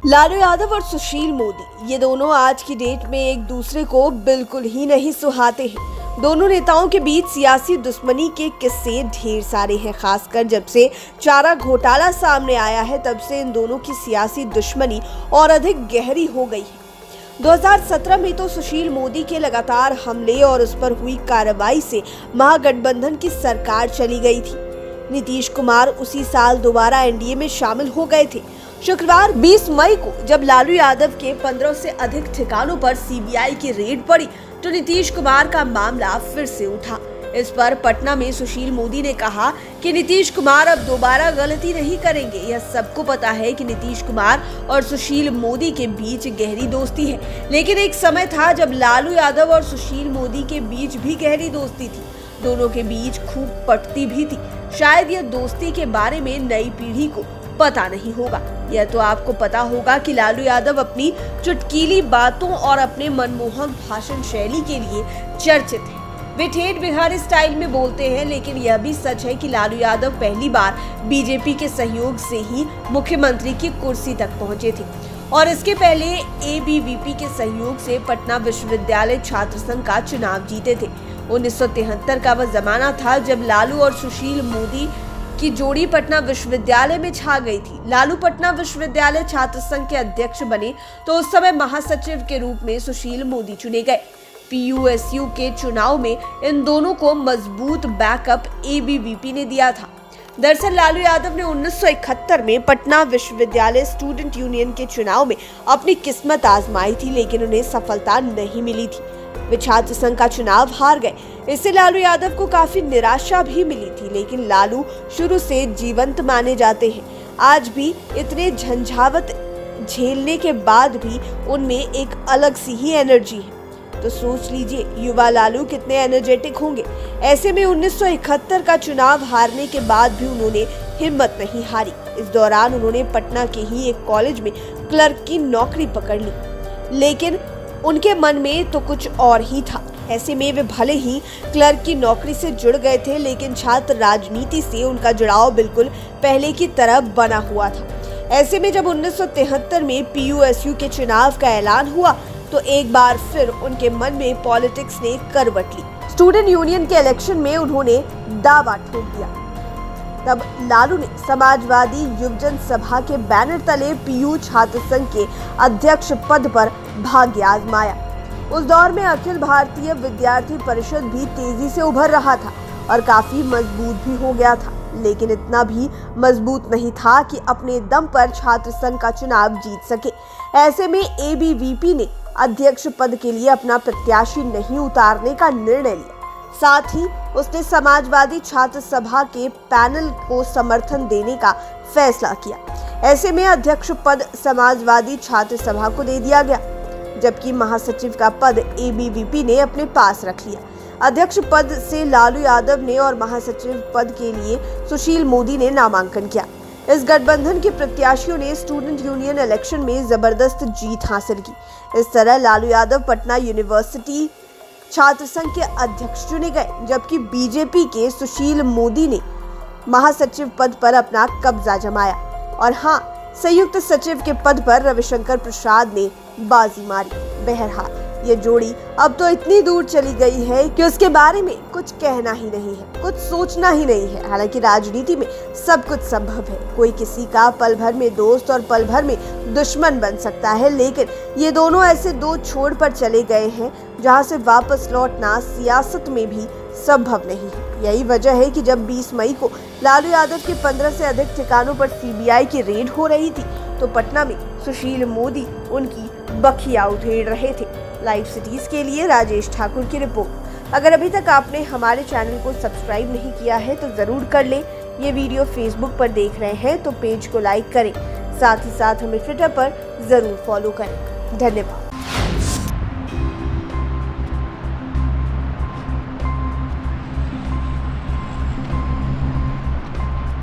लालू यादव और सुशील मोदी ये दोनों आज की डेट में एक दूसरे को बिल्कुल ही नहीं सुहाते हैं। दोनों नेताओं के बीच सियासी दुश्मनी के किस्से ढेर सारे हैं। खासकर जब से चारा घोटाला सामने आया है तब से इन दोनों की सियासी दुश्मनी और अधिक गहरी हो गई है। 2017 में तो सुशील मोदी के लगातार हमले और उस पर हुई कार्रवाई से महागठबंधन की सरकार चली गई थी। नीतीश कुमार उसी साल दोबारा एनडीए में शामिल हो गए थे। शुक्रवार 20 मई को जब लालू यादव के 15 से अधिक ठिकानों पर सीबीआई की रेड पड़ी तो नीतीश कुमार का मामला फिर से उठा। इस पर पटना में सुशील मोदी ने कहा कि नीतीश कुमार अब दोबारा गलती नहीं करेंगे। यह सबको पता है कि नीतीश कुमार और सुशील मोदी के बीच गहरी दोस्ती है, लेकिन एक समय था जब लालू यादव और सुशील मोदी के बीच भी गहरी दोस्ती थी। दोनों के बीच खूब पटती भी थी। शायद यह दोस्ती के बारे में नई पीढ़ी को पता नहीं होगा। यह तो आपको पता होगा कि लालू यादव अपनी चुटकीली बातों और अपने मनमोहक भाषण शैली के लिए चर्चित हैं। वे ठेठ बिहारी स्टाइल में बोलते हैं, लेकिन यह भी सच है कि लालू यादव पहली बार बीजेपी के सहयोग से ही मुख्यमंत्री की कुर्सी तक पहुंचे थे और इसके पहले एबीवीपी के सहयोग से पटना विश्वविद्यालय छात्र संघ का चुनाव जीते थे। 1973 का वह जमाना था जब लालू और सुशील मोदी की जोड़ी पटना विश्वविद्यालय में छा गई थी। लालू पटना विश्वविद्यालय छात्र संघ के अध्यक्ष बने तो उस समय महासचिव के रूप में सुशील मोदी चुने गए। पीयूएसयू के चुनाव में इन दोनों को मजबूत बैकअप एबीवीपी ने दिया था। दरअसल लालू यादव ने 1971 में पटना विश्वविद्यालय स्टूडेंट यूनियन के चुनाव में अपनी किस्मत आजमाई थी, लेकिन उन्हें सफलता नहीं मिली थी। वे छात्र संघ का चुनाव हार गए। इससे लालू यादव को काफी निराशा भी मिली थी, लेकिन लालू शुरू से जीवंत माने जाते हैं। आज भी इतने झंझावत झेलने के बाद भी उनमें एक अलग सी ही एनर्जी है। तो सोच लीजिए युवा लालू कितने एनर्जेटिक होंगे। ऐसे में 1971 का चुनाव हारने के बाद भी उन्होंने हिम्मत नहीं हारी। इस दौरान उन्होंने पटना के ही एक कॉलेज में क्लर्क की नौकरी पकड़ ली, लेकिन उनके मन में तो कुछ और ही था। ऐसे में वे भले ही क्लर्क की नौकरी से जुड़ गए थे, लेकिन छात्र राजनीति से उनका जुड़ाव बिल्कुल पहले की तरह बना हुआ था। ऐसे में जब 1973 में पीयूएसयू के चुनाव का ऐलान हुआ तो एक बार फिर उनके मन में पॉलिटिक्स ने करवट ली। स्टूडेंट यूनियन के इलेक्शन में उन्होंने दावा ठोक दिया। तब लालू ने समाजवादी युवजन सभा के बैनर तले पीयू छात्र संघ के अध्यक्ष पद पर भाग्य आजमाया। उस दौर में अखिल भारतीय विद्यार्थी परिषद भी तेजी से उभर रहा था और काफी मजबूत भी हो गया था, लेकिन इतना भी मजबूत नहीं था कि अपने दम पर छात्र संघ का चुनाव जीत सके। ऐसे में एबीवीपी ने अध्यक्ष पद के लिए अपना प्रत्याशी नहीं उतारने का निर्णय लिया। साथ ही उसने समाजवादी छात्र सभा के पैनल को समर्थन देने का फैसला किया। ऐसे में अध्यक्ष पद समाजवादी छात्र सभा को दे दिया गया, जबकि महासचिव का पद एबीवीपी ने अपने पास रख लिया। अध्यक्ष पद से लालू यादव ने और महासचिव पद के लिए सुशील मोदी ने नामांकन किया। इस गठबंधन के प्रत्याशियों ने स्टूडेंट यूनियन इलेक्शन में जबरदस्त जीत हासिल की। इस तरह लालू यादव पटना यूनिवर्सिटी छात्र संघ के अध्यक्ष चुने गए, जबकि बीजेपी के सुशील मोदी ने महासचिव पद पर अपना कब्जा जमाया और हाँ, संयुक्त सचिव के पद पर रविशंकर प्रसाद ने बाजी मारी। बहरहाल ये जोड़ी अब तो इतनी दूर चली गई है कि उसके बारे में कुछ कहना ही नहीं है, कुछ सोचना ही नहीं है। हालांकि राजनीति में सब कुछ संभव है। कोई किसी का पल भर में दोस्त और पल भर में दुश्मन बन सकता है, लेकिन ये दोनों ऐसे दो छोर पर चले गए हैं जहां से वापस लौटना सियासत में भी संभव नहीं है। यही वजह है कि जब 20 मई को लालू यादव के 15 से अधिक ठिकानों पर सीबीआई की रेड हो रही थी तो पटना में सुशील मोदी उनकी बखिया उधेड़ रहे थे। लाइव सिटीज के लिए राजेश ठाकुर की रिपोर्ट। अगर अभी तक आपने हमारे चैनल को सब्सक्राइब नहीं किया है तो जरूर कर लें। ये वीडियो फेसबुक पर देख रहे हैं तो पेज को लाइक करें, साथ ही साथ हमें ट्विटर पर जरूर फॉलो करें। धन्यवाद।